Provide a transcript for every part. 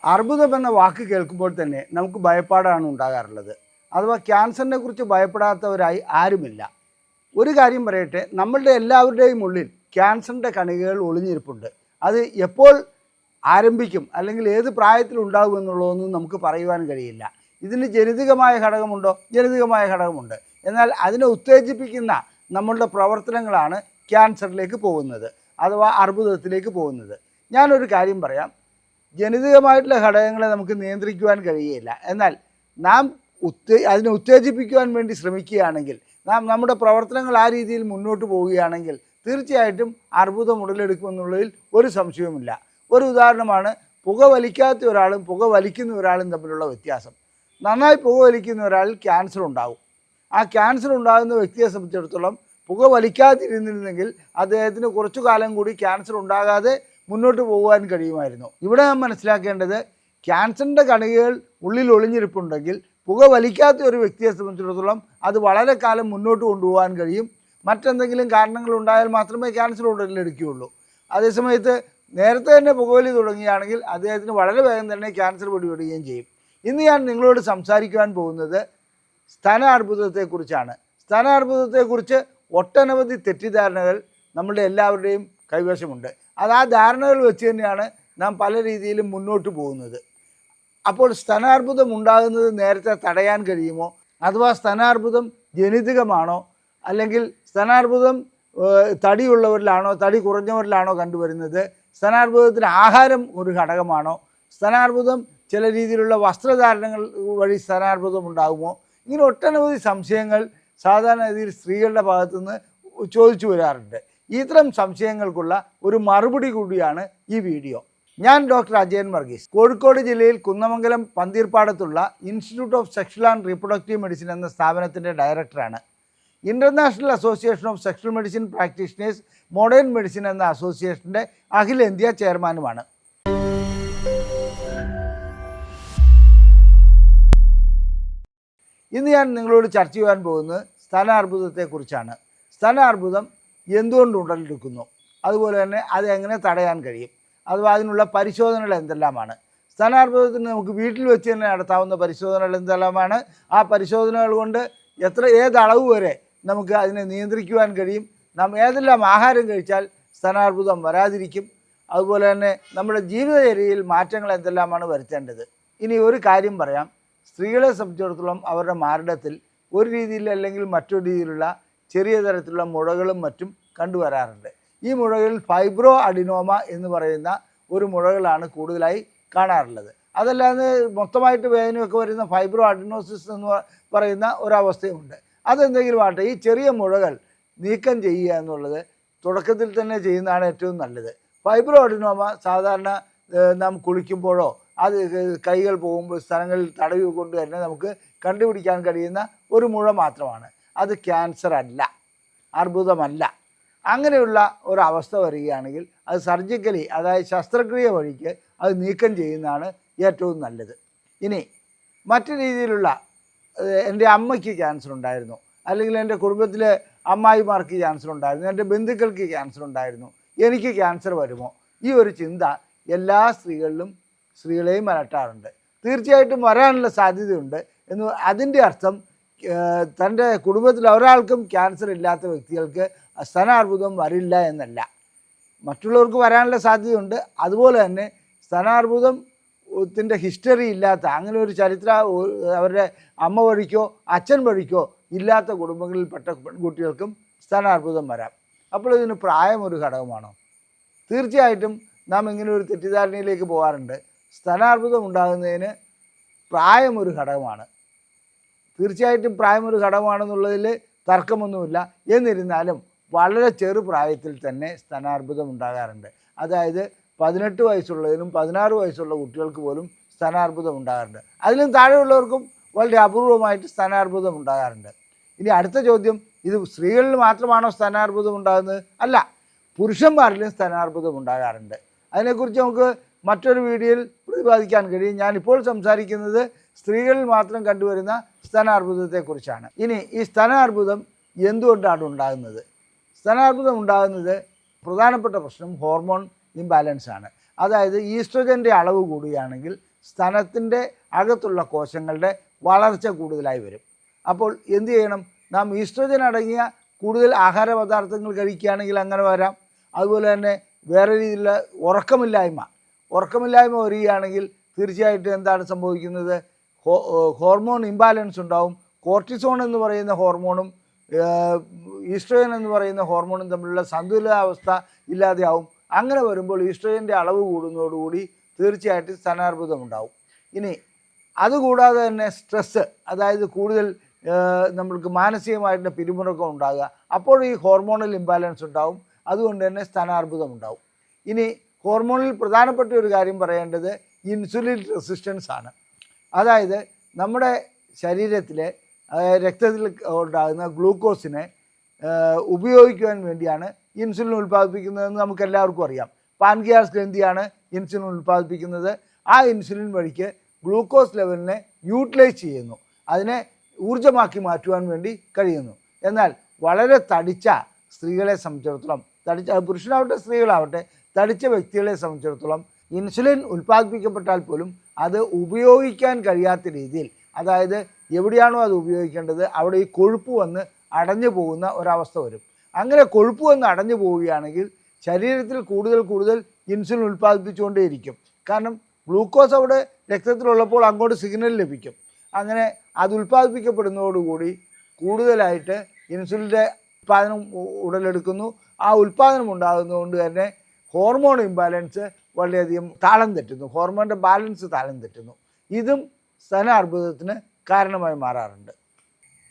അർബുദം എന്ന വാക്ക് കേൾക്കുമ്പോൾ തന്നെ നമുക്ക് ഭയപ്പാടാണ് ഉണ്ടാകാറുള്ളത്. അഥവാ ക്യാൻസറിനെ കുറിച്ച് ഭയപ്പെടാത്തവരായി ആരുമില്ല. ഒരു കാര്യം പറയട്ടെ, നമ്മളുടെ എല്ലാവരുടെയും ഉള്ളിൽ ക്യാൻസറിൻ്റെ കണികകൾ ഒളിഞ്ഞിരിപ്പുണ്ട്. അത് എപ്പോൾ ആരംഭിക്കും അല്ലെങ്കിൽ ഏത് പ്രായത്തിൽ ഉണ്ടാകും എന്നുള്ളതൊന്നും നമുക്ക് പറയുവാൻ കഴിയില്ല. ഇതിന് ജനിതകമായ ഘടകമുണ്ടോ? ജനിതകമായ ഘടകമുണ്ട്. എന്നാൽ അതിനെ ഉത്തേജിപ്പിക്കുന്ന നമ്മളുടെ പ്രവർത്തനങ്ങളാണ് ക്യാൻസറിലേക്ക് പോകുന്നത്, അഥവാ അർബുദത്തിലേക്ക് പോകുന്നത്. ഞാനൊരു കാര്യം പറയാം, ജനിതകമായിട്ടുള്ള ഘടകങ്ങളെ നമുക്ക് നിയന്ത്രിക്കുവാൻ കഴിയില്ല. എന്നാൽ നാം അതിനെ ഉത്തേജിപ്പിക്കുവാൻ വേണ്ടി ശ്രമിക്കുകയാണെങ്കിൽ, നാം നമ്മുടെ പ്രവർത്തനങ്ങൾ ആ രീതിയിൽ മുന്നോട്ട് പോവുകയാണെങ്കിൽ തീർച്ചയായിട്ടും അർബുദം ഉടലെടുക്കുമെന്നുള്ളതിൽ ഒരു സംശയവുമില്ല. ഒരു ഉദാഹരണമാണ് പുക വലിക്കാത്ത ഒരാളും പുക വലിക്കുന്ന ഒരാളും തമ്മിലുള്ള വ്യത്യാസം. നന്നായി പുക വലിക്കുന്ന ഒരാളിൽ ക്യാൻസർ ഉണ്ടാകും. ആ ക്യാൻസർ ഉണ്ടാകുന്ന വ്യക്തിയെ സംബന്ധിച്ചിടത്തോളം പുക വലിക്കാതിരുന്നിരുന്നെങ്കിൽ അദ്ദേഹത്തിന് കുറച്ചു കാലം കൂടി ക്യാൻസർ ഉണ്ടാകാതെ മുന്നോട്ട് പോകുവാൻ കഴിയുമായിരുന്നു. ഇവിടെ നാം മനസ്സിലാക്കേണ്ടത്, ക്യാൻസറിൻ്റെ കണികകൾ ഉള്ളിൽ ഒളിഞ്ഞിരിപ്പുണ്ടെങ്കിൽ പുക വലിക്കാത്ത ഒരു വ്യക്തിയെ സംബന്ധിച്ചിടത്തോളം അത് വളരെ കാലം മുന്നോട്ട് കൊണ്ടുപോകാൻ കഴിയും. മറ്റെന്തെങ്കിലും കാരണങ്ങൾ ഉണ്ടായാൽ മാത്രമേ ക്യാൻസർ ഉടലെടുക്കുകയുള്ളൂ. അതേസമയത്ത് നേരത്തെ തന്നെ പുകവലി തുടങ്ങുകയാണെങ്കിൽ അദ്ദേഹത്തിന് വളരെ വേഗം തന്നെ ക്യാൻസർ പിടിപെടുകയും ചെയ്യും. ഇന്ന് ഞാൻ നിങ്ങളോട് സംസാരിക്കുവാൻ പോകുന്നത് സ്തനാർബുദത്തെക്കുറിച്ചാണ്. സ്തനാർബുദത്തെക്കുറിച്ച് ഒട്ടനവധി തെറ്റിദ്ധാരണകൾ നമ്മളുടെ എല്ലാവരുടെയും കൈവശമുണ്ട്. അത് ആ ധാരണകൾ വെച്ച് തന്നെയാണ് നാം പല രീതിയിലും മുന്നോട്ട് പോകുന്നത്. അപ്പോൾ സ്തനാർബുദം ഉണ്ടാകുന്നത് നേരത്തെ തടയാൻ കഴിയുമോ? അഥവാ സ്തനാർബുദം ജനിതകമാണോ? അല്ലെങ്കിൽ സ്തനാർബുദം തടിയുള്ളവരിലാണോ തടി കുറഞ്ഞവരിലാണോ കണ്ടുവരുന്നത്? സ്തനാർബുദത്തിന് ആഹാരം ഒരു ഘടകമാണോ? സ്തനാർബുദം ചില രീതിയിലുള്ള വസ്ത്രധാരണങ്ങൾ വഴി സ്തനാർബുദം ഉണ്ടാകുമോ? ഇങ്ങനെ ഒട്ടനവധി സംശയങ്ങൾ സാധാരണ രീതിയിൽ സ്ത്രീകളുടെ ഭാഗത്തുനിന്ന് ചോദിച്ചു വരാറുണ്ട്. ഇത്തരം സംശയങ്ങൾക്കുള്ള ഒരു മറുപടി കൂടിയാണ് ഈ വീഡിയോ. ഞാൻ ഡോക്ടർ അജയൻ വർഗീസ്, കോഴിക്കോട് ജില്ലയിൽ കുന്നമംഗലം പന്തീർപ്പാടത്തുള്ള institute of sexual and reproductive medicine എന്ന സ്ഥാപനത്തിൻ്റെ ഡയറക്ടറാണ്. International association of sexual medicine practitioners modern medicine എന്ന അസോസിയേഷൻ്റെ അഖിലേന്ത്യാ ചെയർമാനുമാണ്. ഇന്ന് ഞാൻ നിങ്ങളോട് ചർച്ച ചെയ്യാൻ പോകുന്നത് സ്തനാർബുദത്തെക്കുറിച്ചാണ്. സ്തനാർബുദം എന്തുകൊണ്ട് ഉടലെടുക്കുന്നു, അതുപോലെ തന്നെ അത് എങ്ങനെ തടയാൻ കഴിയും, അഥവാ അതിനുള്ള പരിശോധനകൾ എന്തെല്ലാമാണ്. സ്തനാർബുദത്തിന് നമുക്ക് വീട്ടിൽ വെച്ച് തന്നെ നടത്താവുന്ന പരിശോധനകൾ എന്തെല്ലാമാണ്, ആ പരിശോധനകൾ കൊണ്ട് ഏതളവ് വരെ നമുക്ക് അതിനെ നിയന്ത്രിക്കുവാൻ കഴിയും, നാം ഏതെല്ലാം ആഹാരം കഴിച്ചാൽ സ്തനാർബുദം വരാതിരിക്കും, അതുപോലെ തന്നെ നമ്മുടെ ജീവിതചര്യയിൽ മാറ്റങ്ങൾ എന്തെല്ലാമാണ് വരുത്തേണ്ടത്. ഇനി ഒരു കാര്യം പറയാം, സ്ത്രീകളെ സംബന്ധിച്ചിടത്തോളം അവരുടെ മാറിടത്തിൽ ഒരു രീതിയിൽ അല്ലെങ്കിൽ മറ്റൊരു രീതിയിലുള്ള ചെറിയ തരത്തിലുള്ള മുഴകളും മറ്റും കണ്ടുവരാറുണ്ട്. ഈ മുഴകളിൽ ഫൈബ്രോ അഡിനോമ എന്ന് പറയുന്ന ഒരു മുഴകളാണ് കൂടുതലായി കാണാറുള്ളത്. അതല്ലാതെ മൊത്തമായിട്ട് വേദനയൊക്കെ വരുന്ന ഫൈബ്രോ അഡിനോസിസ് എന്ന് പറയുന്ന ഒരവസ്ഥയുമുണ്ട്. അതെന്തെങ്കിലും ആട്ടെ, ഈ ചെറിയ മുഴകൾ നീക്കം ചെയ്യുക എന്നുള്ളത് തുടക്കത്തിൽ തന്നെ ചെയ്യുന്നതാണ് ഏറ്റവും നല്ലത്. ഫൈബ്രോ അഡിനോമ സാധാരണ നാം കുളിക്കുമ്പോഴോ അത് കൈകൾ പോകുമ്പോൾ സ്ഥലങ്ങളിൽ തടവി കൊണ്ട് തന്നെ നമുക്ക് കണ്ടുപിടിക്കാൻ കഴിയുന്ന ഒരു മുഴ മാത്രമാണ്. അത് ക്യാൻസർ അല്ല, അർബുദമല്ല. അങ്ങനെയുള്ള ഒരവസ്ഥ വരികയാണെങ്കിൽ അത് സർജിക്കലി, അതായത് ശസ്ത്രക്രിയ വഴിക്ക് അത് നീക്കം ചെയ്യുന്നതാണ് ഏറ്റവും നല്ലത്. ഇനി മറ്റു രീതിയിലുള്ള, എൻ്റെ അമ്മയ്ക്ക് ക്യാൻസർ ഉണ്ടായിരുന്നു, അല്ലെങ്കിൽ എൻ്റെ കുടുംബത്തിലെ അമ്മായിമാർക്ക് ക്യാൻസർ ഉണ്ടായിരുന്നു, എൻ്റെ ബന്ധുക്കൾക്ക് ക്യാൻസർ ഉണ്ടായിരുന്നു, എനിക്ക് ക്യാൻസർ വരുമോ? ഈ ഒരു ചിന്ത എല്ലാ സ്ത്രീകളെയും അലട്ടാറുണ്ട്. തീർച്ചയായിട്ടും വരാനുള്ള സാധ്യതയുണ്ട് എന്ന്. അതിൻ്റെ അർത്ഥം തൻ്റെ കുടുംബത്തിൽ ഒരാൾക്കും ക്യാൻസർ ഇല്ലാത്ത വ്യക്തികൾക്ക് സ്തനാർബുദം വരില്ല എന്നല്ല. മറ്റുള്ളവർക്ക് വരാനുള്ള സാധ്യതയുണ്ട്. അതുപോലെ തന്നെ സ്തനാർബുദത്തിൻ്റെ ഹിസ്റ്ററി ഇല്ലാത്ത, അങ്ങനെ ഒരു ചരിത്ര അവരുടെ അമ്മ വഴിക്കോ അച്ഛൻ വഴിക്കോ ഇല്ലാത്ത കുടുംബങ്ങളിൽപ്പെട്ട പെൺകുട്ടികൾക്കും സ്തനാർബുദം വരാം. അപ്പോൾ ഇതിന് പ്രായം ഒരു ഘടകമാണോ? തീർച്ചയായിട്ടും നാം ഇങ്ങനെ ഒരു തെറ്റിദ്ധാരണയിലേക്ക് പോകാറുണ്ട്. സ്തനാർബുദം ഉണ്ടാകുന്നതിന് പ്രായം ഒരു ഘടകമാണ്. തീർച്ചയായിട്ടും പ്രായം ഒരു ഘടകമാണെന്നുള്ളതിൽ തർക്കമൊന്നുമില്ല. എന്നിരുന്നാലും വളരെ ചെറുപ്രായത്തിൽ തന്നെ സ്തനാർബുദം ഉണ്ടാകാറുണ്ട്. അതായത് 18 വയസ്സുള്ളതിനും 16 വയസ്സുള്ള കുട്ടികൾക്ക് പോലും സ്തനാർബുദം ഉണ്ടാകാറുണ്ട്. അതിലും താഴെയുള്ളവർക്കും വളരെ അപൂർവമായിട്ട് സ്തനാർബുദം ഉണ്ടാകാറുണ്ട്. ഇനി അടുത്ത ചോദ്യം, ഇത് സ്ത്രീകളിൽ മാത്രമാണോ സ്തനാർബുദം ഉണ്ടാകുന്നത്? അല്ല, പുരുഷന്മാരിലും സ്തനാർബുദം ഉണ്ടാകാറുണ്ട്. അതിനെക്കുറിച്ച് നമുക്ക് മറ്റൊരു വീഡിയോയിൽ പ്രതിപാദിക്കാൻ കഴിയും. ഞാനിപ്പോൾ സംസാരിക്കുന്നത് സ്ത്രീകളിൽ മാത്രം കണ്ടുവരുന്ന സ്തനാർബുദത്തെക്കുറിച്ചാണ്. ഇനി ഈ സ്തനാർബുദം എന്തുകൊണ്ടാണ് ഉണ്ടാകുന്നത്? സ്തനാർബുദം ഉണ്ടാകുന്നത് പ്രധാനപ്പെട്ട പ്രശ്നം ഹോർമോൺ ഇംബാലൻസ് ആണ്. അതായത് ഈസ്ട്രജൻ്റെ അളവ് കൂടുകയാണെങ്കിൽ സ്തനത്തിൻ്റെ അകത്തുള്ള കോശങ്ങളുടെ വളർച്ച കൂടുതലായി വരും. അപ്പോൾ എന്ത് ചെയ്യണം? നാം ഈസ്ട്രോജൻ അടങ്ങിയ കൂടുതൽ ആഹാര പദാർത്ഥങ്ങൾ കഴിക്കുകയാണെങ്കിൽ അങ്ങനെ വരാം. അതുപോലെ തന്നെ വേറെ രീതിയിലുള്ള ഉറക്കമില്ലായ്മ വരികയാണെങ്കിൽ തീർച്ചയായിട്ടും എന്താണ് സംഭവിക്കുന്നത്? ഹോർമോൺ ഇംബാലൻസ് ഉണ്ടാവും. കോർട്ടിസോൺ എന്ന് പറയുന്ന ഹോർമോണും ഈസ്ട്രോജൻ എന്ന് പറയുന്ന ഹോർമോണും തമ്മിലുള്ള സന്തുലിതാവസ്ഥ ഇല്ലാതെയാവും. അങ്ങനെ വരുമ്പോൾ ഈസ്ട്രോജൻ്റെ അളവ് കൂടുന്നതോടുകൂടി തീർച്ചയായിട്ടും സ്തനാർബുദം ഉണ്ടാവും. ഇനി അതുകൂടാതെ തന്നെ സ്ട്രെസ്സ്, അതായത് കൂടുതൽ നമ്മൾക്ക് മാനസികമായിട്ടുള്ള പിരിമുറുക്കം ഉണ്ടാകുക, അപ്പോൾ ഈ ഹോർമോണൽ ഇംബാലൻസ് ഉണ്ടാവും. അതുകൊണ്ട് തന്നെ സ്തനാർബുദം ഉണ്ടാവും. ഇനി ഹോർമോണിൽ പ്രധാനപ്പെട്ട ഒരു കാര്യം പറയേണ്ടത് ഇൻസുലിൻ റെസിസ്റ്റൻസ് ആണ്. അതായത് നമ്മുടെ ശരീരത്തിലെ രക്തത്തിൽ ഉണ്ടാകുന്ന ഗ്ലൂക്കോസിനെ ഉപയോഗിക്കുവാൻ വേണ്ടിയാണ് ഇൻസുലിൻ ഉൽപ്പാദിപ്പിക്കുന്നതെന്ന് നമുക്കെല്ലാവർക്കും അറിയാം. പാൻക്രിയാസ് ഗ്രന്ഥിയാണ് ഇൻസുലിൻ ഉൽപ്പാദിപ്പിക്കുന്നത്. ആ ഇൻസുലിൻ വഴിക്ക് ഗ്ലൂക്കോസ് ലെവലിനെ യൂട്ടിലൈസ് ചെയ്യുന്നു, അതിനെ ഊർജ്ജമാക്കി മാറ്റുവാൻ വേണ്ടി കഴിയുന്നു. എന്നാൽ വളരെ തടിച്ച സ്ത്രീകളെ സംബന്ധിച്ചിടത്തോളം, പുരുഷനാവട്ടെ സ്ത്രീകളാവട്ടെ, തടിച്ച വ്യക്തികളെ സംബന്ധിച്ചിടത്തോളം ഇൻസുലിൻ ഉൽപ്പാദിപ്പിക്കപ്പെട്ടാൽ പോലും അത് ഉപയോഗിക്കാൻ കഴിയാത്ത രീതിയിൽ, അതായത് എവിടെയാണോ അത് ഉപയോഗിക്കേണ്ടത് അവിടെ ഈ കൊഴുപ്പ് വന്ന് അടഞ്ഞു പോകുന്ന ഒരവസ്ഥ വരും. അങ്ങനെ കൊഴുപ്പ് വന്ന് അടഞ്ഞു പോവുകയാണെങ്കിൽ ശരീരത്തിൽ കൂടുതൽ ഇൻസുലിൻ ഉൽപ്പാദിപ്പിച്ചുകൊണ്ടേയിരിക്കും. കാരണം ഗ്ലൂക്കോസ് അവിടെ രക്തത്തിലുള്ളപ്പോൾ അങ്ങോട്ട് സിഗ്നൽ ലഭിക്കും. അങ്ങനെ അത് ഉൽപ്പാദിപ്പിക്കപ്പെടുന്നതോടുകൂടി കൂടുതലായിട്ട് ഇൻസുലിൻ്റെ ഉൽപ്പാദനം ഉടലെടുക്കുന്നു. ആ ഉൽപ്പാദനം ഉണ്ടാകുന്നതുകൊണ്ട് തന്നെ ഹോർമോൺ ഇംബാലൻസ് വളരെയധികം താളം തെറ്റുന്നു, ഹോർമോണിൻ്റെ ബാലൻസ് താളം തെറ്റുന്നു. ഇതും സ്തനാർബുദത്തിന് കാരണമായി മാറാറുണ്ട്.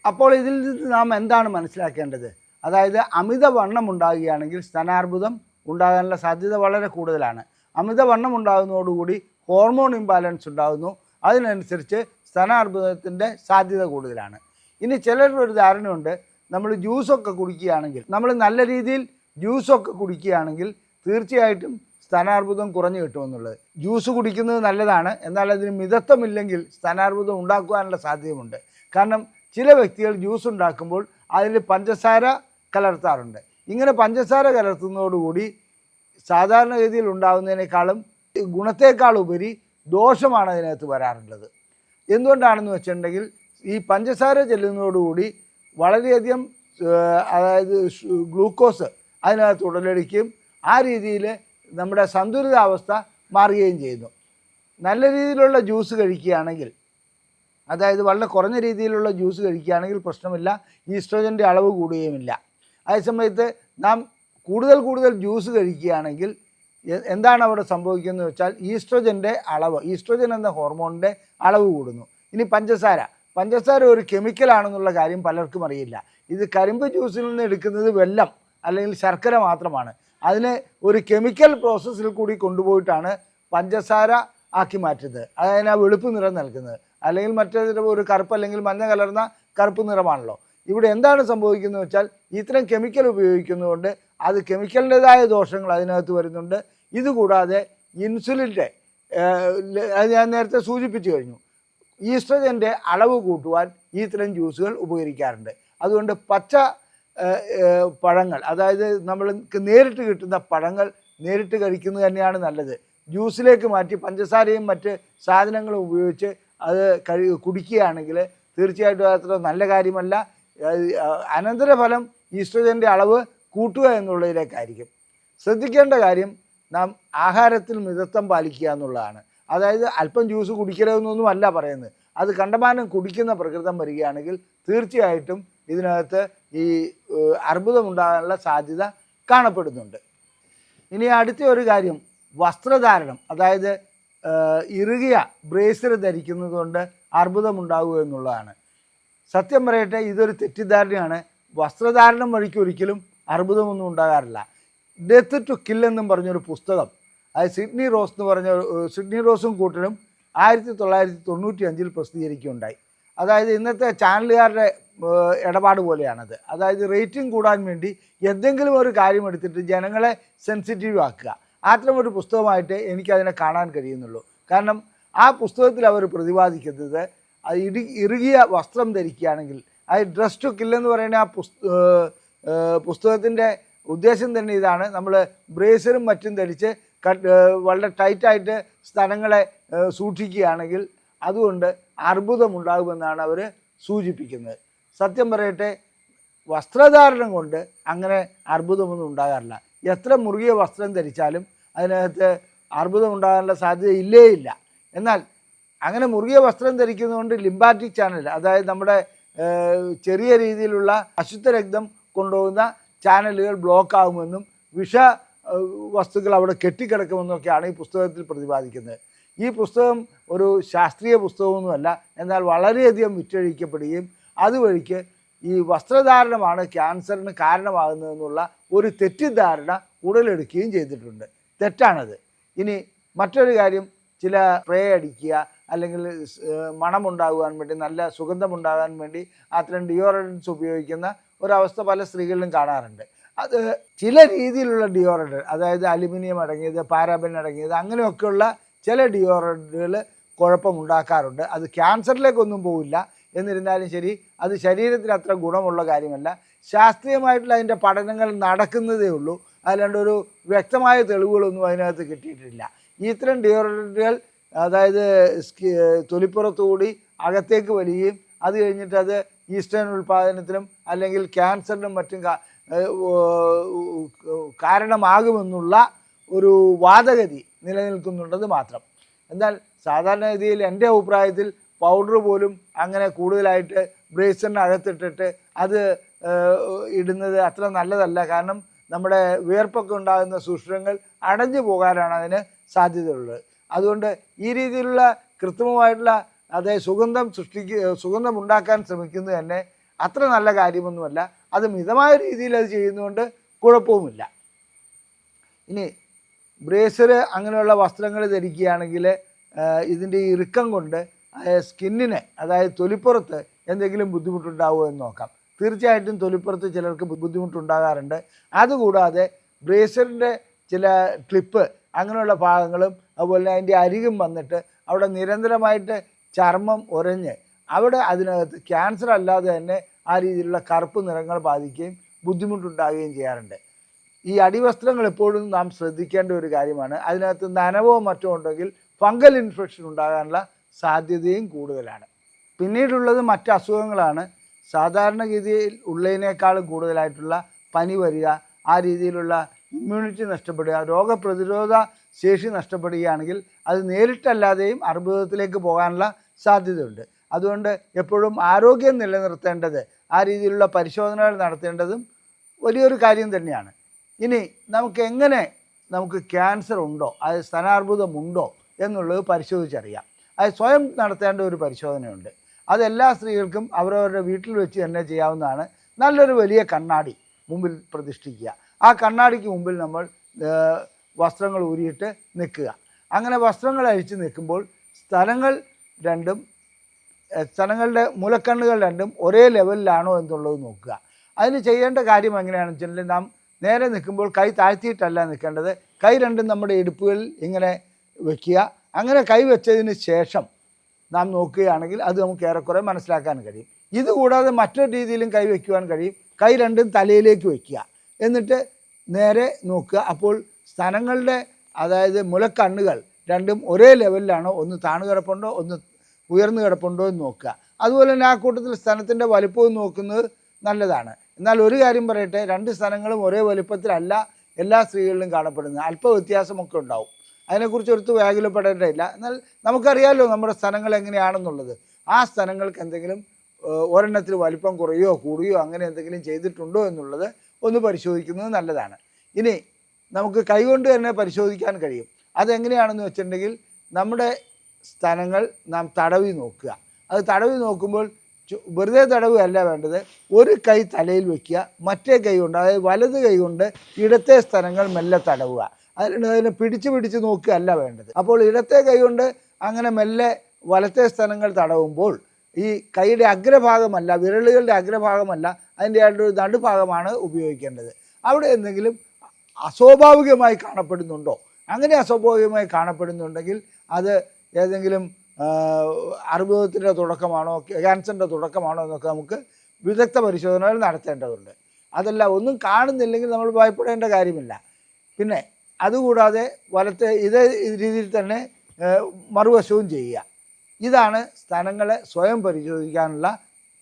അപ്പോൾ ഇതിൽ നിന്ന് നാം എന്താണ് മനസ്സിലാക്കേണ്ടത്? അതായത് അമിതവണ്ണം ഉണ്ടാകുകയാണെങ്കിൽ സ്തനാർബുദം ഉണ്ടാകാനുള്ള സാധ്യത വളരെ കൂടുതലാണ്. അമിതവണ്ണം ഉണ്ടാകുന്നതോടുകൂടി ഹോർമോൺ ഇംബാലൻസ് ഉണ്ടാകുന്നു. അതിനനുസരിച്ച് സ്തനാർബുദത്തിൻ്റെ സാധ്യത കൂടുതലാണ്. ഇനി ചിലരുടെ ഒരു ധാരണയുണ്ട്, നമ്മൾ ജ്യൂസൊക്കെ കുടിക്കുകയാണെങ്കിൽ, നമ്മൾ നല്ല രീതിയിൽ ജ്യൂസൊക്കെ കുടിക്കുകയാണെങ്കിൽ തീർച്ചയായിട്ടും സ്തനാർബുദം കുറഞ്ഞു കിട്ടുമെന്നുള്ളത്. ജ്യൂസ് കുടിക്കുന്നത് നല്ലതാണ്, എന്നാൽ അതിന് മിതത്വമില്ലെങ്കിൽ സ്തനാർബുദം ഉണ്ടാക്കുവാനുള്ള സാധ്യതയുമുണ്ട്. കാരണം ചില വ്യക്തികൾ ജ്യൂസ് ഉണ്ടാക്കുമ്പോൾ അതിൽ പഞ്ചസാര കലർത്താറുണ്ട്. ഇങ്ങനെ പഞ്ചസാര കലർത്തുന്നതോടുകൂടി സാധാരണഗതിയിൽ ഉണ്ടാകുന്നതിനേക്കാളും ഗുണത്തേക്കാളുപരി ദോഷമാണ് അതിനകത്ത് വരാറുള്ളത്. എന്തുകൊണ്ടാണെന്ന് വെച്ചിട്ടുണ്ടെങ്കിൽ ഈ പഞ്ചസാര ചെല്ലുന്നതോടുകൂടി വളരെയധികം അതായത് ഗ്ലൂക്കോസ് അതിനകത്ത് ഉടലെടുക്കുകയും ആ രീതിയിൽ നമ്മുടെ സന്തുലിതാവസ്ഥ മാറുകയും ചെയ്യുന്നു. നല്ല രീതിയിലുള്ള ജ്യൂസ് കഴിക്കുകയാണെങ്കിൽ, അതായത് വളരെ കുറഞ്ഞ രീതിയിലുള്ള ജ്യൂസ് കഴിക്കുകയാണെങ്കിൽ പ്രശ്നമില്ല, ഈസ്ട്രോജൻ്റെ അളവ് കൂടുകയുമില്ല. അതേസമയത്ത് നാം കൂടുതൽ ജ്യൂസ് കഴിക്കുകയാണെങ്കിൽ എന്താണ് അവിടെ സംഭവിക്കുന്നത് വെച്ചാൽ ഈസ്ട്രോജൻ്റെ അളവ്, ഈസ്ട്രോജൻ എന്ന ഹോർമോണിൻ്റെ അളവ് കൂടുന്നു. ഇനി പഞ്ചസാര ഒരു കെമിക്കലാണെന്നുള്ള കാര്യം പലർക്കും അറിയില്ല. ഇത് കരിമ്പ് ജ്യൂസിൽ നിന്ന് എടുക്കുന്നത് വെള്ളം അല്ലെങ്കിൽ ശർക്കര മാത്രമാണ്. അതിനെ ഒരു കെമിക്കൽ പ്രോസസ്സിൽ കൂടി കൊണ്ടുപോയിട്ടാണ് പഞ്ചസാര ആക്കി മാറ്റുന്നത്. അതിന് ആ വെളുപ്പ് നിറം നൽകുന്നത്. അല്ലെങ്കിൽ മറ്റേതിൻ്റെ ഒരു കറുപ്പ് അല്ലെങ്കിൽ മഞ്ഞ കലർന്ന കറുപ്പ് നിറമാണല്ലോ. ഇവിടെ എന്താണ് സംഭവിക്കുന്നത് വെച്ചാൽ ഇത്തരം കെമിക്കൽ ഉപയോഗിക്കുന്നതുകൊണ്ട് അത് കെമിക്കലിൻ്റെതായ ദോഷങ്ങൾ അതിനകത്ത് വരുന്നുണ്ട്. ഇതുകൂടാതെ ഇൻസുലിൻ്റെ ഞാൻ നേരത്തെ സൂചിപ്പിച്ചു കഴിഞ്ഞു, ഈസ്ട്രജൻ്റെ അളവ് കൂട്ടുവാൻ ഇത്തരം ജ്യൂസുകൾ ഉപകരിക്കാറുണ്ട്. അതുകൊണ്ട് പച്ച പഴങ്ങൾ, അതായത് നമ്മൾക്ക് നേരിട്ട് കിട്ടുന്ന പഴങ്ങൾ നേരിട്ട് കഴിക്കുന്നത് തന്നെയാണ് നല്ലത്. ജ്യൂസിലേക്ക് മാറ്റി പഞ്ചസാരയും മറ്റ് സാധനങ്ങളും ഉപയോഗിച്ച് അത് കുടിക്കുകയാണെങ്കിൽ തീർച്ചയായിട്ടും അത്ര നല്ല കാര്യമല്ല. അനന്തരഫലം ഈസ്ട്രജൻ്റെ അളവ് കൂട്ടുക എന്നുള്ളതിലേക്കായിരിക്കും. ശ്രദ്ധിക്കേണ്ട കാര്യം നാം ആഹാരത്തിൽ മിതത്വം പാലിക്കുക എന്നുള്ളതാണ്. അതായത് അല്പം ജ്യൂസ് കുടിക്കരുതെന്നൊന്നും അല്ല പറയുന്നത്. അത് കണ്ടമാനം കുടിക്കുന്ന പ്രകൃതം വരികയാണെങ്കിൽ തീർച്ചയായിട്ടും ഇതിനകത്ത് ഈ അർബുദമുണ്ടാകാനുള്ള സാധ്യത കാണപ്പെടുന്നുണ്ട്. ഇനി അടുത്ത ഒരു കാര്യം, വസ്ത്രധാരണം. അതായത് ഇറുകിയ ബ്രേസർ ധരിക്കുന്നത് കൊണ്ട് അർബുദമുണ്ടാകുക എന്നുള്ളതാണ്. സത്യം പറയട്ടെ, ഇതൊരു തെറ്റിദ്ധാരണയാണ്. വസ്ത്രധാരണം വഴിക്ക് ഒരിക്കലും അർബുദമൊന്നും ഉണ്ടാകാറില്ല. ഡെത്ത് ടു കിൽ എന്നും പറഞ്ഞൊരു പുസ്തകം, അത് സിഡ്നി റോസും കൂട്ടരും 1995 പ്രസിദ്ധീകരിക്കുകയുണ്ടായി. അതായത് ഇന്നത്തെ ചാനലുകാരുടെ ഇടപാട് പോലെയാണത്. അതായത് റേറ്റിംഗ് കൂടാൻ വേണ്ടി എന്തെങ്കിലും ഒരു കാര്യം എടുത്തിട്ട് ജനങ്ങളെ സെൻസിറ്റീവ് ആക്കുക. അത്തരമൊരു പുസ്തകമായിട്ട് എനിക്കതിനെ കാണാൻ കഴിയുന്നുള്ളൂ. കാരണം ആ പുസ്തകത്തിൽ അവർ പ്രതിപാദിക്കുന്നത് അത് ഇറുകിയ വസ്ത്രം ധരിക്കുകയാണെങ്കിൽ, അത് ഡ്രസ് ടു കില്ലെന്ന് പറയുന്ന ആ പുസ്തകത്തിൻ്റെ ഉദ്ദേശം തന്നെ ഇതാണ്. നമ്മൾ ബ്രേസറും മറ്റും ധരിച്ച് വളരെ ടൈറ്റായിട്ട് സ്ഥലങ്ങളെ സൂക്ഷിക്കുകയാണെങ്കിൽ അതുകൊണ്ട് അർബുദമുണ്ടാകുമെന്നാണ് അവർ സൂചിപ്പിക്കുന്നത്. സത്യം പറയട്ടെ, വസ്ത്രധാരണം കൊണ്ട് അങ്ങനെ അർബുദമൊന്നും ഉണ്ടാകാറില്ല. എത്ര മുറുകിയ വസ്ത്രം ധരിച്ചാലും അതിനകത്ത് അർബുദം ഉണ്ടാകാനുള്ള സാധ്യത ഇല്ലേ ഇല്ല. എന്നാൽ അങ്ങനെ മുറുകിയ വസ്ത്രം ധരിക്കുന്നതുകൊണ്ട് ലിംബാറ്റിക് ചാനൽ, അതായത് നമ്മുടെ ചെറിയ രീതിയിലുള്ള അശുദ്ധ രക്തം കൊണ്ടുപോകുന്ന ചാനലുകൾ ബ്ലോക്ക് ആകുമെന്നും വിഷ വസ്തുക്കൾ അവിടെ കെട്ടിക്കിടക്കുമെന്നൊക്കെയാണ് ഈ പുസ്തകത്തിൽ പ്രതിപാദിക്കുന്നത്. ഈ പുസ്തകം ഒരു ശാസ്ത്രീയ പുസ്തകമൊന്നുമല്ല, എന്നാൽ വളരെയധികം വിറ്റഴിക്കപ്പെടുകയും അതുവഴിക്ക് ഈ വസ്ത്രധാരണമാണ് ക്യാൻസറിന് കാരണമാകുന്നതെന്നുള്ള ഒരു തെറ്റിദ്ധാരണ ഉടലെടുക്കുകയും ചെയ്തിട്ടുണ്ട്. തെറ്റാണത്. ഇനി മറ്റൊരു കാര്യം, ചില സ്പ്രേ അടിക്കുക അല്ലെങ്കിൽ മണമുണ്ടാകുവാൻ വേണ്ടി, നല്ല സുഗന്ധമുണ്ടാകാൻ വേണ്ടി അത്തരം ഡിയോഡറൻസ് ഉപയോഗിക്കുന്ന ഒരവസ്ഥ പല സ്ത്രീകളിലും കാണാറുണ്ട്. അത് ചില രീതിയിലുള്ള ഡിയോഡറൻറ്റ്, അതായത് അലുമിനിയം അടങ്ങിയത്, പാരാബൻ അടങ്ങിയത്, അങ്ങനെയൊക്കെയുള്ള ചില ഡിയോഡറൻറ്റുകൾ കുഴപ്പമുണ്ടാക്കാറുണ്ട്. അത് ക്യാൻസറിലേക്കൊന്നും പോവില്ല. എന്നിരുന്നാലും ശരി, അത് ശരീരത്തിന് അത്ര ഗുണമുള്ള കാര്യമല്ല. ശാസ്ത്രീയമായിട്ടുള്ള അതിൻ്റെ പഠനങ്ങൾ നടക്കുന്നതേ ഉള്ളൂ. അല്ലാണ്ട് ഒരു വ്യക്തമായ തെളിവുകളൊന്നും അതിനകത്ത് കിട്ടിയിട്ടില്ല. ഇത്തരം ഡിയോഡറൻറ്റുകൾ അതായത് തൊലിപ്പുറത്തുകൂടി അകത്തേക്ക് വലിയുകയും അത് കഴിഞ്ഞിട്ട് അത് ഈസ്ട്രജൻ ഉൽപ്പാദനത്തിനും അല്ലെങ്കിൽ ക്യാൻസറിനും മറ്റും കാരണമാകുമെന്നുള്ള ഒരു വാദഗതി നിലനിൽക്കുന്നുണ്ടെന്ന് മാത്രം. എന്നാൽ സാധാരണഗതിയിൽ എൻ്റെ അഭിപ്രായത്തിൽ പൗഡർ പോലും അങ്ങനെ കൂടുതലായിട്ട് ബ്രേസറിനകത്തിട്ടിട്ട് അത് ഇടുന്നത് അത്ര നല്ലതല്ല. കാരണം നമ്മുടെ വിയർപ്പൊക്കെ ഉണ്ടാകുന്ന സുഷിരങ്ങൾ അടഞ്ഞു പോകാനാണ് അതിന് സാധ്യതയുള്ളത്. അതുകൊണ്ട് ഈ രീതിയിലുള്ള കൃത്രിമമായിട്ടുള്ള അതായത് സുഗന്ധം ഉണ്ടാക്കാൻ ശ്രമിക്കുന്നത് തന്നെ അത്ര നല്ല കാര്യമൊന്നുമല്ല. അത് മിതമായ രീതിയിൽ അത് ചെയ്യുന്നതുകൊണ്ട് കുഴപ്പവുമില്ല. ഇനി ബ്രേസർ അങ്ങനെയുള്ള വസ്ത്രങ്ങൾ ധരിക്കുകയാണെങ്കിൽ ഇതിൻ്റെ ഇറുക്കം കൊണ്ട് സ്കിന്നിന്, അതായത് തൊലിപ്പുറത്ത് എന്തെങ്കിലും ബുദ്ധിമുട്ടുണ്ടാവുമോ എന്ന് നോക്കാം. തീർച്ചയായിട്ടും തൊലിപ്പുറത്ത് ചിലർക്ക് ബുദ്ധിമുട്ടുണ്ടാകാറുണ്ട്. അതുകൂടാതെ ബ്രേസറിൻ്റെ ചില ക്ലിപ്പ് അങ്ങനെയുള്ള ഭാഗങ്ങളും അതുപോലെ അതിൻ്റെ അരികും വന്നിട്ട് അവിടെ നിരന്തരമായിട്ട് ചർമ്മം ഉരഞ്ഞ് അവിടെ അതിനകത്ത് ക്യാൻസർ അല്ലാതെ തന്നെ ആ രീതിയിലുള്ള കറുപ്പ് നിറങ്ങൾ ബാധിക്കുകയും ബുദ്ധിമുട്ടുണ്ടാകുകയും ചെയ്യാറുണ്ട്. ഈ അടിവസ്ത്രങ്ങൾ എപ്പോഴും നാം ശ്രദ്ധിക്കേണ്ട ഒരു കാര്യമാണ്. അതിനകത്ത് നനവോ മറ്റോ ഉണ്ടെങ്കിൽ ഫംഗൽ ഇൻഫെക്ഷൻ ഉണ്ടാകാനുള്ള സാധ്യതയും കൂടുതലാണ്. പിന്നീടുള്ളത് മറ്റ് അസുഖങ്ങളാണ്. സാധാരണഗതിയിൽ ഉള്ളതിനേക്കാളും കൂടുതലായിട്ടുള്ള പനി വരിക, ആ രീതിയിലുള്ള ഇമ്മ്യൂണിറ്റി നഷ്ടപ്പെടുക, രോഗപ്രതിരോധ ശേഷി നഷ്ടപ്പെടുകയാണെങ്കിൽ അത് നേരിട്ടല്ലാതെയും അർബുദത്തിലേക്ക് പോകാനുള്ള സാധ്യതയുണ്ട്. അതുകൊണ്ട് എപ്പോഴും ആരോഗ്യം നിലനിർത്തേണ്ടത്, ആ രീതിയിലുള്ള പരിശോധനകൾ നടത്തേണ്ടതും വലിയൊരു കാര്യം തന്നെയാണ്. ഇനി നമുക്ക് ക്യാൻസർ ഉണ്ടോ, അത് സ്തനാർബുദമുണ്ടോ എന്നുള്ളത് പരിശോധിച്ചറിയാം. അത് സ്വയം നടത്തേണ്ട ഒരു പരിശോധനയുണ്ട്. അതെല്ലാ സ്ത്രീകൾക്കും അവരവരുടെ വീട്ടിൽ വെച്ച് തന്നെ ചെയ്യാവുന്നതാണ്. നല്ലൊരു വലിയ കണ്ണാടി മുമ്പിൽ പ്രതിഷ്ഠിക്കുക. ആ കണ്ണാടിക്ക് മുമ്പിൽ നമ്മൾ വസ്ത്രങ്ങൾ ഊരിയിട്ട് നിൽക്കുക. അങ്ങനെ വസ്ത്രങ്ങൾ അഴിച്ച് നിൽക്കുമ്പോൾ സ്ഥലങ്ങളുടെ മുലക്കണ്ണുകൾ രണ്ടും ഒരേ ലെവലിലാണോ എന്നുള്ളത് നോക്കുക. അതിന് ചെയ്യേണ്ട കാര്യം എങ്ങനെയാണെന്ന് വെച്ചിട്ടുണ്ടെങ്കിൽ, നാം നേരെ നിൽക്കുമ്പോൾ കൈ താഴ്ത്തിയിട്ടല്ല നിൽക്കേണ്ടത്. കൈ രണ്ടും നമ്മുടെ ഇടുപ്പുകളിൽ ഇങ്ങനെ വയ്ക്കുക. അങ്ങനെ കൈ വെച്ചതിന് ശേഷം നാം നോക്കുകയാണെങ്കിൽ അത് നമുക്ക് ഏറെക്കുറെ മനസ്സിലാക്കാൻ കഴിയും. ഇതുകൂടാതെ മറ്റൊരു രീതിയിലും കൈ വയ്ക്കുവാൻ കഴിയും. കൈ രണ്ടും തലയിലേക്ക് വയ്ക്കുക, എന്നിട്ട് നേരെ നോക്കുക. അപ്പോൾ സ്ഥലങ്ങളുടെ അതായത് മുലക്കണ്ണുകൾ രണ്ടും ഒരേ ലെവലിലാണോ, ഒന്ന് താണു കിടപ്പുണ്ടോ ഒന്ന് ഉയർന്നു കിടപ്പുണ്ടോ എന്ന് നോക്കുക. അതുപോലെ തന്നെ ആ കൂട്ടത്തിൽ സ്ഥലത്തിൻ്റെ വലിപ്പവും നോക്കുന്നത് നല്ലതാണ്. എന്നാൽ ഒരു കാര്യം പറയട്ടെ, രണ്ട് സ്ഥലങ്ങളും ഒരേ വലിപ്പത്തിലല്ല എല്ലാ സ്ത്രീകളിലും കാണപ്പെടുന്നത്. അല്പ വ്യത്യാസമൊക്കെ ഉണ്ടാവും. അതിനെക്കുറിച്ച് ഒരിടത്ത് വ്യാകുലപ്പെടേണ്ടതില്ല. എന്നാൽ നമുക്കറിയാമല്ലോ നമ്മുടെ സ്ഥലങ്ങൾ എങ്ങനെയാണെന്നുള്ളത്. ആ സ്ഥലങ്ങൾക്ക് എന്തെങ്കിലും ഒരെണ്ണത്തിൽ വലിപ്പം കുറയോ കൂടുകയോ അങ്ങനെ എന്തെങ്കിലും ചെയ്തിട്ടുണ്ടോ എന്നുള്ളത് ഒന്ന് പരിശോധിക്കുന്നത് നല്ലതാണ്. ഇനി നമുക്ക് കൈകൊണ്ട് തന്നെ പരിശോധിക്കാൻ കഴിയും. അതെങ്ങനെയാണെന്ന് വെച്ചിട്ടുണ്ടെങ്കിൽ, നമ്മുടെ സ്ഥലങ്ങൾ നാം തടവി നോക്കുക. അത് തടവി നോക്കുമ്പോൾ വെറുതെ തടവുകയല്ല വേണ്ടത്. ഒരു കൈ തലയിൽ വയ്ക്കുക, മറ്റേ കൈ കൊണ്ട് അതായത് വലത് കൈ കൊണ്ട് ഇടത്തെ സ്ഥലങ്ങൾ മെല്ലെ തടവുക. അതിനെ പിടിച്ച് നോക്കുകയല്ല വേണ്ടത്. അപ്പോൾ ഇടത്തെ കൈ കൊണ്ട് അങ്ങനെ മെല്ലെ വലത്തെ സ്ഥലങ്ങൾ തടവുമ്പോൾ ഈ കൈയുടെ അഗ്രഭാഗമല്ല, വിരലുകളുടെ അഗ്രഭാഗമല്ല, അതിൻ്റെ ഒരു നടുഭാഗമാണ് ഉപയോഗിക്കേണ്ടത്. അവിടെ എന്തെങ്കിലും അസ്വാഭാവികമായി കാണപ്പെടുന്നുണ്ടോ? അങ്ങനെ അസ്വാഭാവികമായി കാണപ്പെടുന്നുണ്ടെങ്കിൽ അത് ഏതെങ്കിലും അർബുദത്തിൻ്റെ തുടക്കമാണോ ക്യാൻസറിൻ്റെ തുടക്കമാണോ എന്നൊക്കെ നമുക്ക് വിദഗ്ധ പരിശോധനകൾ നടത്തേണ്ടതുണ്ട്. അതല്ല ഒന്നും കാണുന്നില്ലെങ്കിൽ നമ്മൾ ഭയപ്പെടേണ്ട കാര്യമില്ല. പിന്നെ അതുകൂടാതെ വലത്തെ ഇതേ രീതിയിൽ തന്നെ മറുവശവും ചെയ്യുക. ഇതാണ് സ്ഥലങ്ങളെ സ്വയം പരിശോധിക്കാനുള്ള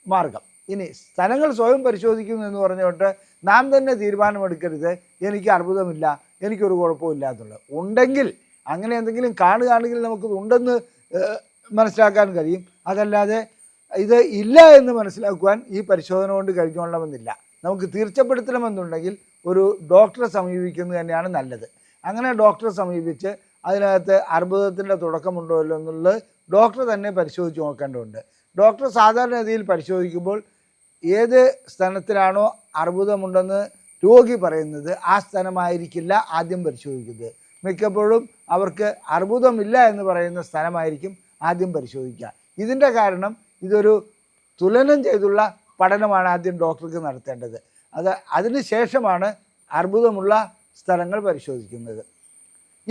മാർഗം. ഇനി സ്ഥലങ്ങൾ സ്വയം പരിശോധിക്കുന്നു എന്ന് പറഞ്ഞുകൊണ്ട് നാം തന്നെ തീരുമാനമെടുക്കരുത് എനിക്ക് അർബുദമില്ല, എനിക്കൊരു കുഴപ്പമില്ല എന്നുള്ളത്. ഉണ്ടെങ്കിൽ അങ്ങനെ എന്തെങ്കിലും കാണുകയാണെങ്കിൽ നമുക്കിത് ഉണ്ടെന്ന് മനസ്സിലാക്കാൻ കഴിയും. അതല്ലാതെ ഇത് ഇല്ല എന്ന് മനസ്സിലാക്കുവാൻ ഈ പരിശോധന കൊണ്ട് കഴിഞ്ഞോളണമെന്നില്ല. നമുക്ക് തീർച്ചപ്പെടുത്തണമെന്നുണ്ടെങ്കിൽ ഒരു ഡോക്ടറെ സമീപിക്കുന്നത് തന്നെയാണ് നല്ലത്. അങ്ങനെ ഡോക്ടറെ സമീപിച്ച് അതിനകത്ത് അർബുദത്തിൻ്റെ തുടക്കമുണ്ടോ ഇല്ലോ എന്നുള്ളത് ഡോക്ടർ തന്നെ പരിശോധിച്ച് നോക്കേണ്ടതുണ്ട്. ഡോക്ടർ സാധാരണഗതിയിൽ പരിശോധിക്കുമ്പോൾ ഏത് സ്ഥലത്തിലാണോ അർബുദമുണ്ടെന്ന് രോഗി പറയുന്നത് ആ സ്ഥലമായിരിക്കില്ല ആദ്യം പരിശോധിക്കുന്നത്. മിക്കപ്പോഴും അവർക്ക് അർബുദമില്ല എന്ന് പറയുന്ന സ്ഥലമായിരിക്കും ആദ്യം പരിശോധിക്കുക. ഇതിൻ്റെ കാരണം ഇതൊരു തുലനം ചെയ്തുള്ള പഠനമാണ് ആദ്യം ഡോക്ടർക്ക് നടത്തേണ്ടത്. അതിന് ശേഷമാണ് അർബുദമുള്ള സ്ഥലങ്ങൾ പരിശോധിക്കുന്നത്.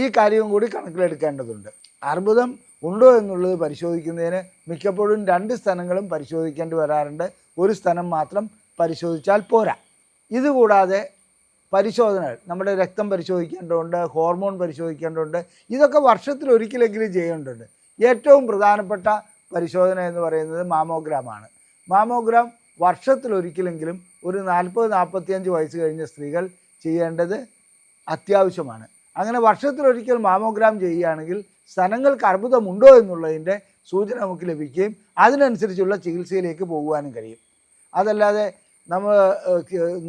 ഈ കാര്യവും കൂടി കണക്കിലെടുക്കേണ്ടതുണ്ട്. അർബുദം ഉണ്ടോ എന്നുള്ളത് പരിശോധിക്കുന്നതിന് മിക്കപ്പോഴും 2 സ്ഥലങ്ങളും പരിശോധിക്കേണ്ടി വരാറുണ്ട്. ഒരു സ്ഥലം മാത്രം പരിശോധിച്ചാൽ പോരാ. ഇതുകൂടാതെ പരിശോധനകൾ, നമ്മുടെ രക്തം പരിശോധിക്കേണ്ടതുണ്ട്, ഹോർമോൺ പരിശോധിക്കേണ്ടതുണ്ട്. ഇതൊക്കെ വർഷത്തിലൊരിക്കലെങ്കിലും ചെയ്യേണ്ടതുണ്ട്. ഏറ്റവും പ്രധാനപ്പെട്ട പരിശോധന എന്ന് പറയുന്നത് മാമോഗ്രാമാണ്. മാമോഗ്രാം വർഷത്തിലൊരിക്കലെങ്കിലും ഒരു 40-45 വയസ്സ് കഴിഞ്ഞ സ്ത്രീകൾ ചെയ്യേണ്ടത് അത്യാവശ്യമാണ്. അങ്ങനെ വർഷത്തിലൊരിക്കൽ മാമോഗ്രാം ചെയ്യുകയാണെങ്കിൽ സ്ഥലങ്ങൾക്ക് അർബുദമുണ്ടോ എന്നുള്ളതിൻ്റെ സൂചന നമുക്ക് ലഭിക്കുകയും അതിനനുസരിച്ചുള്ള ചികിത്സയിലേക്ക് പോകുവാനും കഴിയും. അതല്ലാതെ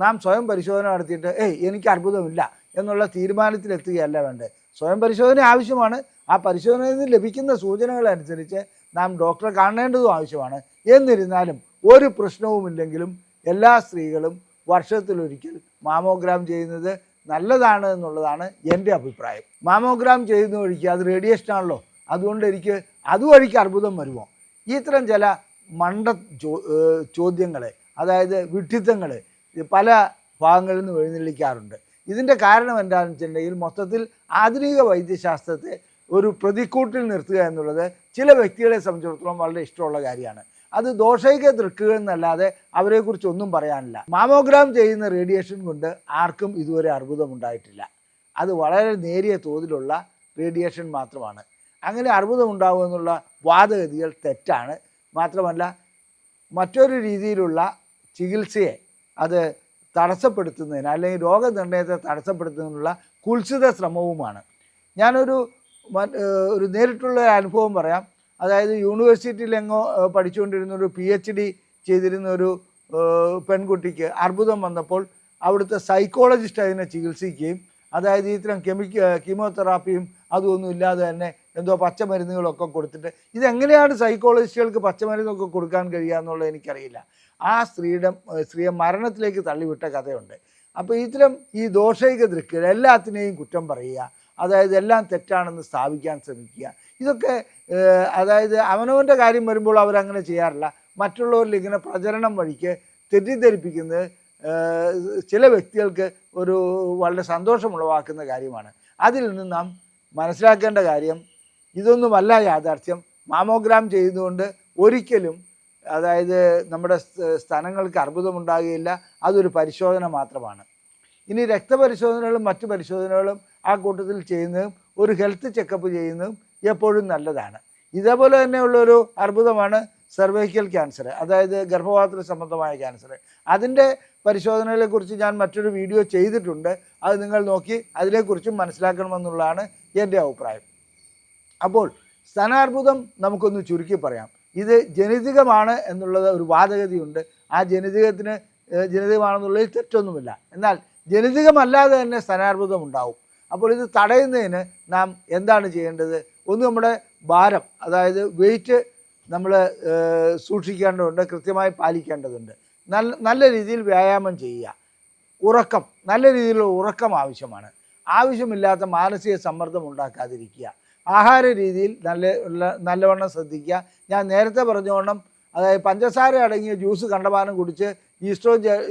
നാം സ്വയം പരിശോധന നടത്തിയിട്ട് എനിക്ക് അർബുദമില്ല എന്നുള്ള തീരുമാനത്തിലെത്തുകയല്ല വേണ്ടത്. സ്വയം പരിശോധന ആവശ്യമാണ്. ആ പരിശോധനയിൽ നിന്ന് ലഭിക്കുന്ന സൂചനകളനുസരിച്ച് നാം ഡോക്ടറെ കാണേണ്ടതും ആവശ്യമാണ്. എന്നിരുന്നാലും ഒരു പ്രശ്നവുമില്ലെങ്കിലും എല്ലാ സ്ത്രീകളും വർഷത്തിലൊരിക്കൽ മാമോഗ്രാം ചെയ്യുന്നത് നല്ലതാണ് എന്നുള്ളതാണ് എൻ്റെ അഭിപ്രായം. മാമോഗ്രാം ചെയ്യുന്ന വഴിക്ക് അത് റേഡിയേഷനാണല്ലോ, അതുകൊണ്ട് എനിക്ക് അതുവഴിക്ക് അർബുദം വരുമോ? ഇത്തരം ചില മണ്ട ചോദ്യങ്ങൾ, അതായത് വിഡ്ഢിത്തങ്ങൾ പല ഭാഗങ്ങളിൽ നിന്ന് എഴുന്നള്ളിക്കാറുണ്ട്. ഇതിൻ്റെ കാരണം എന്താണെന്ന് വെച്ചിട്ടുണ്ടെങ്കിൽ മൊത്തത്തിൽ ആധുനിക വൈദ്യശാസ്ത്രത്തെ ഒരു പ്രതിക്കൂട്ടിൽ നിർത്തുക എന്നുള്ളത് ചില വ്യക്തികളെ സംബന്ധിച്ചിടത്തോളം വളരെ ഇഷ്ടമുള്ള കാര്യമാണ്. അത് ദോഷൈക ദൃക്കുകൾ എന്നല്ലാതെ അവരെക്കുറിച്ചൊന്നും പറയാനില്ല. മാമോഗ്രാം ചെയ്യുന്ന റേഡിയേഷൻ കൊണ്ട് ആർക്കും ഇതുവരെ അർബുദം ഉണ്ടായിട്ടില്ല. അത് വളരെ നേരിയ തോതിലുള്ള റേഡിയേഷൻ മാത്രമാണ്. അങ്ങനെ അർബുദം ഉണ്ടാകുമെന്നുള്ള വാദഗതികൾ തെറ്റാണ്. മാത്രമല്ല മറ്റൊരു രീതിയിലുള്ള ചികിത്സയെ അത് തടസ്സപ്പെടുത്തുന്നതിന് അല്ലെങ്കിൽ രോഗനിർണയത്തെ തടസ്സപ്പെടുത്തുന്നതിനുള്ള കുൽസിത ശ്രമവുമാണ്. ഞാനൊരു നേരിട്ടുള്ള അനുഭവം പറയാം. അതായത് യൂണിവേഴ്സിറ്റിയിലെങ്ങോ പഠിച്ചുകൊണ്ടിരുന്നൊരു PhD ചെയ്തിരുന്ന ഒരു പെൺകുട്ടിക്ക് അർബുദം വന്നപ്പോൾ അവിടുത്തെ സൈക്കോളജിസ്റ്റ് അതിനെ ചികിത്സിക്കുകയും, അതായത് ഇത്തരം കീമോതെറാപ്പിയും അതൊന്നും ഇല്ലാതെ തന്നെ എന്തോ പച്ചമരുന്നുകളൊക്കെ കൊടുത്തിട്ട്, ഇതെങ്ങനെയാണ് സൈക്കോളജിസ്റ്റുകൾക്ക് പച്ചമരുന്നൊക്കെ കൊടുക്കാൻ കഴിയുക എന്നുള്ളത് എനിക്കറിയില്ല. ആ സ്ത്രീയെ മരണത്തിലേക്ക് തള്ളിവിട്ട കഥയുണ്ട്. അപ്പോൾ ഇത്തരം ഈ ദോഷൈക ദൃക്കുകൾ എല്ലാത്തിനെയും കുറ്റം പറയുക, അതായത് എല്ലാം തെറ്റാണെന്ന് സ്ഥാപിക്കാൻ ശ്രമിക്കുക, ഇതൊക്കെ അതായത് അവനവൻ്റെ കാര്യം വരുമ്പോൾ അവരങ്ങനെ ചെയ്യാറില്ല. മറ്റുള്ളവരിൽ ഇങ്ങനെ പ്രചരണം വഴിക്ക് തെറ്റിദ്ധരിപ്പിക്കുന്നത് ചില വ്യക്തികൾക്ക് ഒരു വളരെ സന്തോഷമുളവാക്കുന്ന കാര്യമാണ്. അതിൽ നിന്ന് നാം മനസ്സിലാക്കേണ്ട കാര്യം ഇതൊന്നുമല്ല യാഥാർത്ഥ്യം. മാമോഗ്രാം ചെയ്യുന്നതുകൊണ്ട് ഒരിക്കലും അതായത് നമ്മുടെ സ്ഥലങ്ങൾക്ക് അർബുദമുണ്ടാകുകയില്ല. അതൊരു പരിശോധന മാത്രമാണ്. ഇനി രക്തപരിശോധനകളും മറ്റു പരിശോധനകളും ആ കൂട്ടത്തിൽ ചെയ്യുന്നതും ഒരു ഹെൽത്ത് ചെക്കപ്പ് ചെയ്യുന്നതും എപ്പോഴും നല്ലതാണ്. ഇതേപോലെ തന്നെയുള്ളൊരു അർബുദമാണ് സെർവൈക്കൽ ക്യാൻസർ, അതായത് ഗർഭപാത്ര സംബന്ധമായ ക്യാൻസർ. അതിൻ്റെ പരിശോധനകളെക്കുറിച്ച് ഞാൻ മറ്റൊരു വീഡിയോ ചെയ്തിട്ടുണ്ട്. അത് നിങ്ങൾ നോക്കി അതിനെക്കുറിച്ചും മനസ്സിലാക്കണമെന്നുള്ളതാണ് എൻ്റെ അഭിപ്രായം. അപ്പോൾ സ്തനാർബുദം നമുക്കൊന്ന് ചുരുക്കി പറയാം. ഇത് ജനിതകമാണ് എന്നുള്ളത് ഒരു വാദഗതിയുണ്ട്. ആ ജനിതകമാണെന്നുള്ളതിൽ തെറ്റൊന്നുമില്ല. എന്നാൽ ജനിതകമല്ലാതെ തന്നെ സ്തനാർബുദം ഉണ്ടാവും. അപ്പോൾ ഇത് തടയുന്നതിന് നാം എന്താണ് ചെയ്യേണ്ടത്? ഒന്ന്, നമ്മുടെ ഭാരം, അതായത് വെയിറ്റ് നമ്മൾ സൂക്ഷിക്കേണ്ടതുണ്ട്, കൃത്യമായി പാലിക്കേണ്ടതുണ്ട്. നല്ല രീതിയിൽ വ്യായാമം ചെയ്യുക. ഉറക്കം, നല്ല രീതിയിലുള്ള ഉറക്കം ആവശ്യമാണ്. ആവശ്യമില്ലാത്ത മാനസിക സമ്മർദ്ദം ഉണ്ടാക്കാതിരിക്കുക. ആഹാര രീതിയിൽ നല്ലവണ്ണം ശ്രദ്ധിക്കുക. ഞാൻ നേരത്തെ പറഞ്ഞോണം, അതായത് പഞ്ചസാര അടങ്ങിയ ജ്യൂസ് കണ്ടമാനം കുടിച്ച്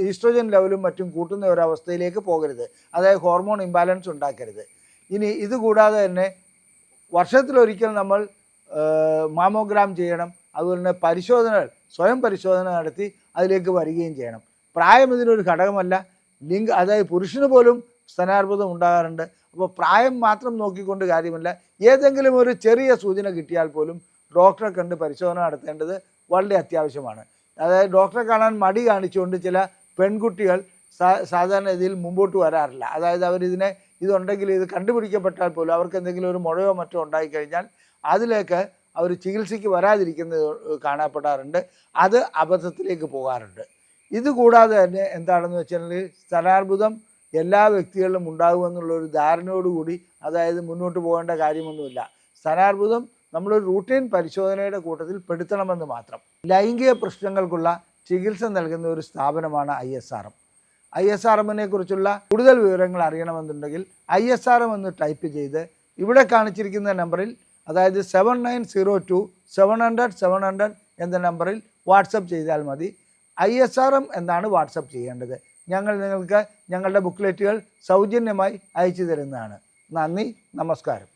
ഈസ്ട്രോജൻ ലെവലും മറ്റും കൂട്ടുന്ന ഒരവസ്ഥയിലേക്ക് പോകരുത്. അതായത് ഹോർമോൺ ഇംബാലൻസ് ഉണ്ടാക്കരുത്. ഇനി ഇതുകൂടാതെ തന്നെ വർഷത്തിലൊരിക്കൽ നമ്മൾ മാമോഗ്രാം ചെയ്യണം. അതുപോലെ തന്നെ പരിശോധനകൾ, സ്വയം പരിശോധന നടത്തി അതിലേക്ക് വരികയും ചെയ്യണം. പ്രായം ഇതിനൊരു ഘടകമല്ല. അതായത് പുരുഷന് പോലും സ്തനാർബുദം ഉണ്ടാകാറുണ്ട്. അപ്പോൾ പ്രായം മാത്രം നോക്കിക്കൊണ്ട് കാര്യമില്ല. ഏതെങ്കിലും ഒരു ചെറിയ സൂചന കിട്ടിയാൽ പോലും ഡോക്ടറെ കണ്ട് പരിശോധന നടത്തേണ്ടത് വളരെ അത്യാവശ്യമാണ്. അതായത് ഡോക്ടറെ കാണാൻ മടി കാണിച്ചുകൊണ്ട് ചില പെൺകുട്ടികൾ സാധാരണ ഇതിൽ മുമ്പോട്ട് വരാറില്ല. അതായത് ഇതുണ്ടെങ്കിൽ ഇത് കണ്ടുപിടിക്കപ്പെട്ടാൽ പോലും അവർക്ക് എന്തെങ്കിലും ഒരു മുഴയോ മറ്റോ ഉണ്ടായിക്കഴിഞ്ഞാൽ അതിലേക്ക് അവർ ചികിത്സയ്ക്ക് വരാതിരിക്കുന്നത് കാണപ്പെടാറുണ്ട്. അത് അബദ്ധത്തിലേക്ക് പോകാറുണ്ട്. ഇതുകൂടാതെ തന്നെ എന്താണെന്ന് വെച്ചാൽ സ്തനാർബുദം എല്ലാ വ്യക്തികളിലും ഉണ്ടാകുമെന്നുള്ളൊരു ധാരണയോടുകൂടി അതായത് മുന്നോട്ട് പോകേണ്ട കാര്യമൊന്നുമില്ല. സ്തനാർബുദം നമ്മളൊരു റൂട്ടീൻ പരിശോധനയുടെ കൂട്ടത്തിൽ പെടുത്തണമെന്ന് മാത്രം. ലൈംഗിക പ്രശ്നങ്ങൾക്കുള്ള ചികിത്സ നൽകുന്ന ഒരു സ്ഥാപനമാണ് ISRM. ISRMനെ കുറിച്ചുള്ള കൂടുതൽ വിവരങ്ങൾ അറിയണമെന്നുണ്ടെങ്കിൽ ISRM എന്ന് ടൈപ്പ് ചെയ്ത് ഇവിടെ കാണിച്ചിരിക്കുന്ന നമ്പറിൽ, അതായത് 7902-700-700 എന്ന നമ്പറിൽ വാട്സപ്പ് ചെയ്താൽ മതി. ISRM എന്നാണ് വാട്സപ്പ് ചെയ്യേണ്ടത്. ഞങ്ങൾ നിങ്ങൾക്ക് ഞങ്ങളുടെ ബുക്ക്ലെറ്റുകൾ സൗജന്യമായി അയച്ചു തരുന്നതാണ്. നന്ദി, നമസ്കാരം.